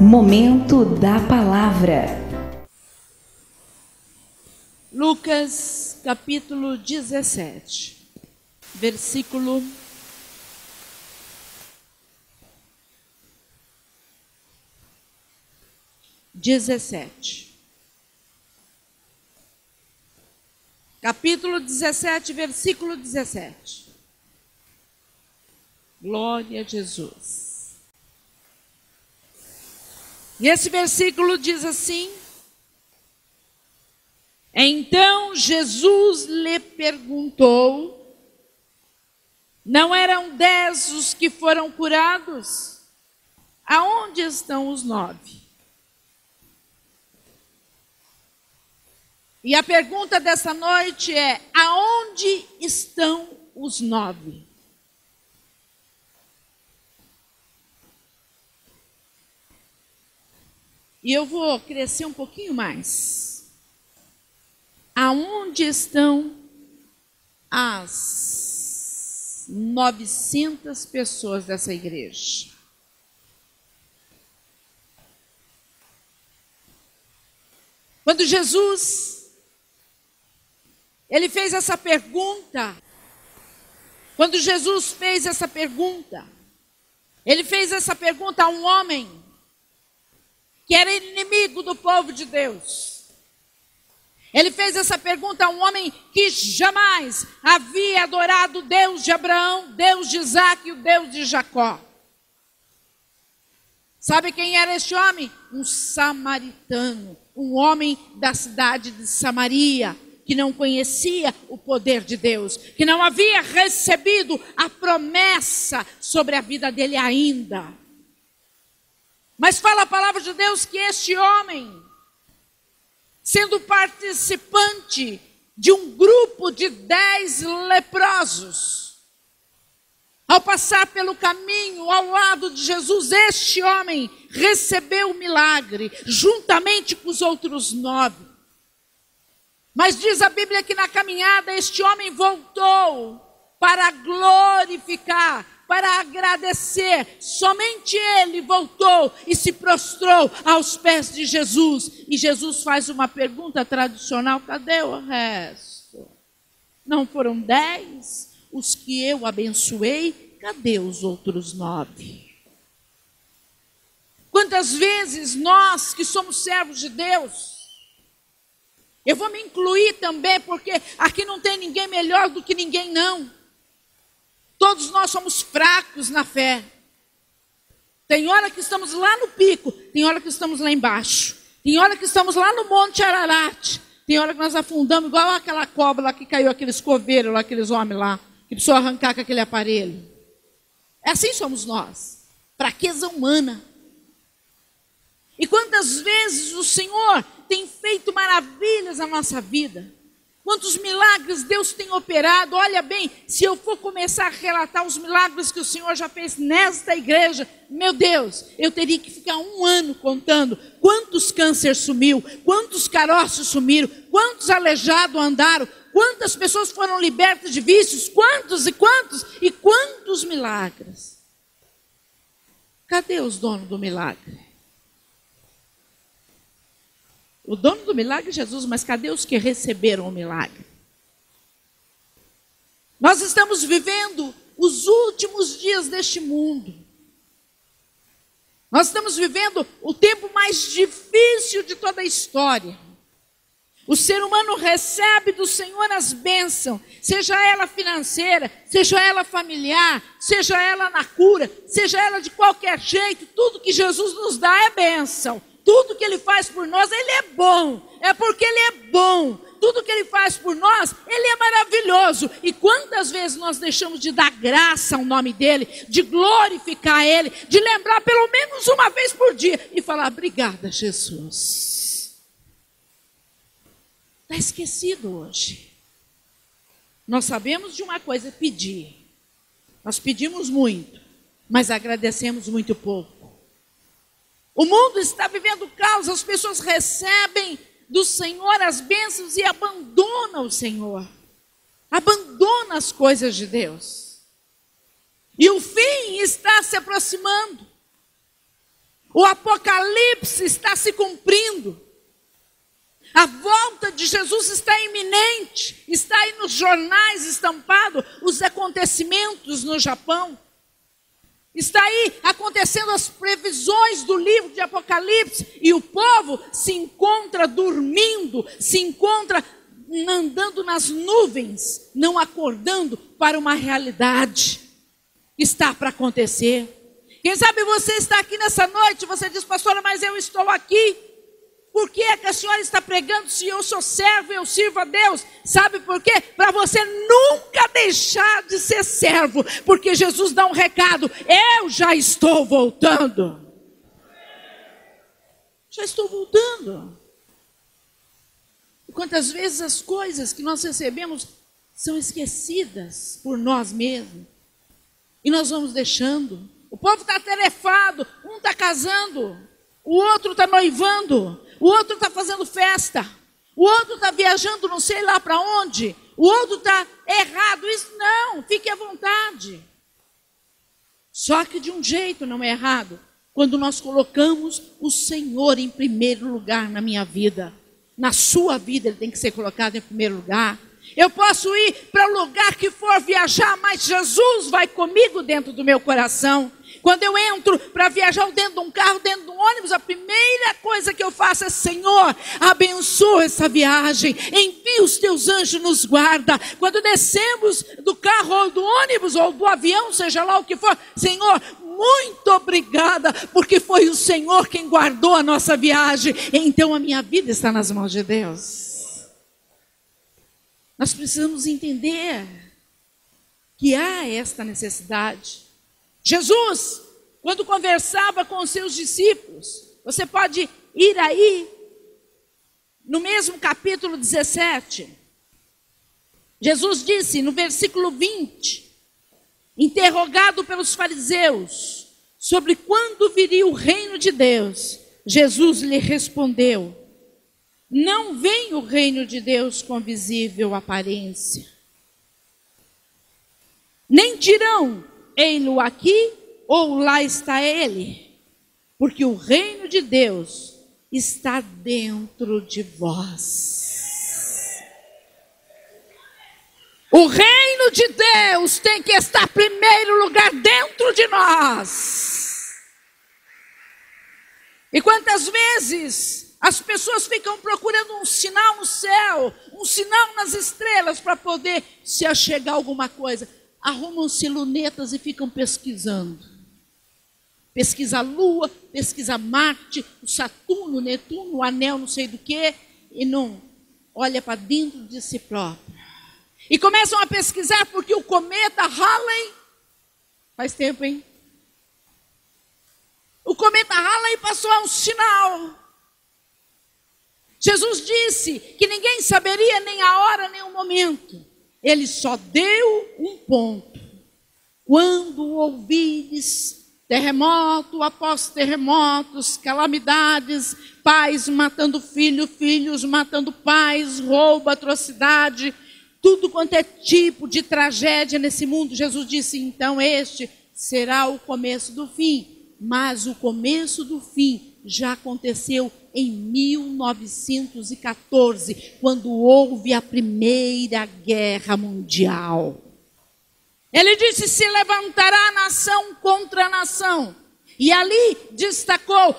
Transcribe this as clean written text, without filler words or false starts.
Momento da Palavra. Lucas capítulo 17, versículo 17. Capítulo 17, versículo 17. Glória a Jesus. E esse versículo diz assim: então Jesus lhe perguntou: não eram 10 os que foram curados? Aonde estão os 9? E a pergunta dessa noite é: aonde estão os 9? E eu vou crescer um pouquinho mais. Aonde estão as 900 pessoas dessa igreja? Quando Jesus, ele fez essa pergunta, ele fez essa pergunta a um homem que era inimigo do povo de Deus. Ele fez essa pergunta a um homem que jamais havia adorado o Deus de Abraão, Deus de Isaac e o Deus de Jacó. Sabe quem era este homem? Um samaritano, um homem da cidade de Samaria, que não conhecia o poder de Deus, que não havia recebido a promessa sobre a vida dele ainda. Mas fala a palavra de Deus que este homem, sendo participante de um grupo de 10 leprosos, ao passar pelo caminho ao lado de Jesus, este homem recebeu o milagre, juntamente com os outros 9. Mas diz a Bíblia que na caminhada este homem voltou para glorificar, para agradecer. Somente ele voltou e se prostrou aos pés de Jesus. E Jesus faz uma pergunta tradicional: cadê o resto? Não foram 10 os que eu abençoei? Cadê os outros 9? Quantas vezes nós que somos servos de Deus, eu vou me incluir também, porque aqui não tem ninguém melhor do que ninguém, não. Todos nós somos fracos na fé. Tem hora que estamos lá no pico, tem hora que estamos lá embaixo. Tem hora que estamos lá no Monte Ararat. Tem hora que nós afundamos, igual aquela cobra lá que caiu, aqueles coveiros lá, aqueles homens lá, que precisou arrancar com aquele aparelho. É assim somos nós. Fraqueza humana. E quantas vezes o Senhor tem feito maravilhas na nossa vida. Quantos milagres Deus tem operado. Olha bem, se eu for começar a relatar os milagres que o Senhor já fez nesta igreja, meu Deus, eu teria que ficar 1 ano contando quantos cânceres sumiu, quantos caroços sumiram, quantos aleijados andaram, quantas pessoas foram libertas de vícios, quantos milagres. Cadê os donos do milagre? O dono do milagre é Jesus, mas cadê os que receberam o milagre? Nós estamos vivendo os últimos dias deste mundo. Nós estamos vivendo o tempo mais difícil de toda a história. O ser humano recebe do Senhor as bênçãos, seja ela financeira, seja ela familiar, seja ela na cura, seja ela de qualquer jeito. Tudo que Jesus nos dá é bênção. Tudo que Ele faz por nós, Ele é bom. É porque Ele é bom. Tudo que Ele faz por nós, Ele é maravilhoso. E quantas vezes nós deixamos de dar graça ao nome dEle, de glorificar Ele, de lembrar pelo menos uma vez por dia e falar: obrigada, Jesus. Está esquecido hoje. Nós sabemos de uma coisa: pedir. Nós pedimos muito, mas agradecemos muito pouco. O mundo está vivendo caos, as pessoas recebem do Senhor as bênçãos e abandonam o Senhor. Abandonam as coisas de Deus. E o fim está se aproximando. O Apocalipse está se cumprindo. A volta de Jesus está iminente. Está aí nos jornais estampado os acontecimentos no Japão. Está aí acontecendo as previsões do livro de Apocalipse. E o povo se encontra dormindo, se encontra andando nas nuvens, não acordando para uma realidade. Está para acontecer. Quem sabe você está aqui nessa noite, você diz, pastora, mas eu estou aqui. Por que é que a senhora está pregando se eu sou servo e eu sirvo a Deus? Sabe por quê? Para você nunca deixar de ser servo. Porque Jesus dá um recado, eu já estou voltando. Já estou voltando. E quantas vezes as coisas que nós recebemos são esquecidas por nós mesmos. E nós vamos deixando. O povo está atarefado, um está casando, o outro está noivando, o outro está fazendo festa, o outro está viajando não sei lá para onde, o outro está errado. Isso não, fique à vontade. Só que de um jeito não é errado, quando nós colocamos o Senhor em primeiro lugar na minha vida. Na sua vida ele tem que ser colocado em primeiro lugar. Eu posso ir para o lugar que for viajar, mas Jesus vai comigo dentro do meu coração. Quando eu entro para viajar dentro de um carro, dentro de um ônibus, a primeira coisa que eu faço é, Senhor, abençoa essa viagem, envia os teus anjos, nos guarda. Quando descemos do carro ou do ônibus ou do avião, seja lá o que for, Senhor, muito obrigada, porque foi o Senhor quem guardou a nossa viagem. Então a minha vida está nas mãos de Deus. Nós precisamos entender que há esta necessidade. Jesus, quando conversava com os seus discípulos, você pode ir aí, no mesmo capítulo 17, Jesus disse no versículo 20, interrogado pelos fariseus, sobre quando viria o reino de Deus, Jesus lhe respondeu, não vem o reino de Deus com visível aparência, nem dirão, ei-lo aqui ou lá está ele, porque o reino de Deus está dentro de vós. O reino de Deus tem que estar em primeiro lugar dentro de nós. E quantas vezes as pessoas ficam procurando um sinal no céu, um sinal nas estrelas para poder se achegar a alguma coisa. Arrumam-se lunetas e ficam pesquisando. Pesquisa a Lua, pesquisa Marte, o Saturno, o Netuno, o anel não sei do que, e não olha para dentro de si próprio. E começam a pesquisar porque o cometa Halley, faz tempo, hein? O cometa Halley passou a um sinal. Jesus disse que ninguém saberia nem a hora nem o momento. Ele só deu um ponto. Quando ouvires terremoto após terremotos, calamidades, pais matando filhos, filhos matando pais, roubo, atrocidade, tudo quanto é tipo de tragédia nesse mundo, Jesus disse, então este será o começo do fim. Mas o começo do fim já aconteceu em 1914, quando houve a Primeira Guerra Mundial. Ele disse, se levantará nação contra nação. E ali destacou